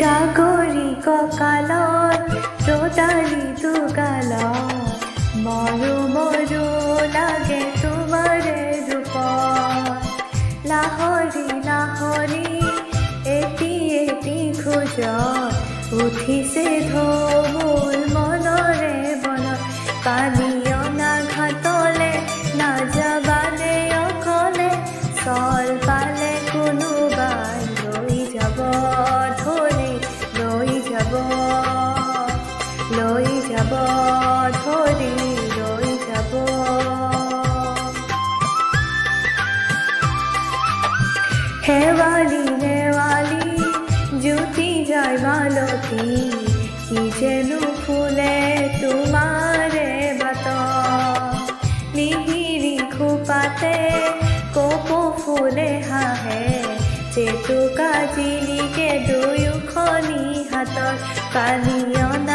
গাগৰি কঁকালত ৰদালি দুগালত মৰো মৰো লাগে তোমাৰে ৰূপত লাহৰি লাহৰি এটি এটি খোজত উঠিছে ঢৌ মোৰ মনৰে বনত পানী অনা ঘাটলে নাযাবানে অকলে চল পালে কোনোবাই লৈ যাব ধৰি লৈ যাব ধৰি লৈ যাব হেৱালি নেৱালি জ্যোতি যায় মালতী কি যেনো ফুলে তোমাৰে বাটত মিহিৰি খোপাতে কপৌ ফুলে হাঁহে জেতুকা জিলিকে দুয়োখনি হাতত পানী অনা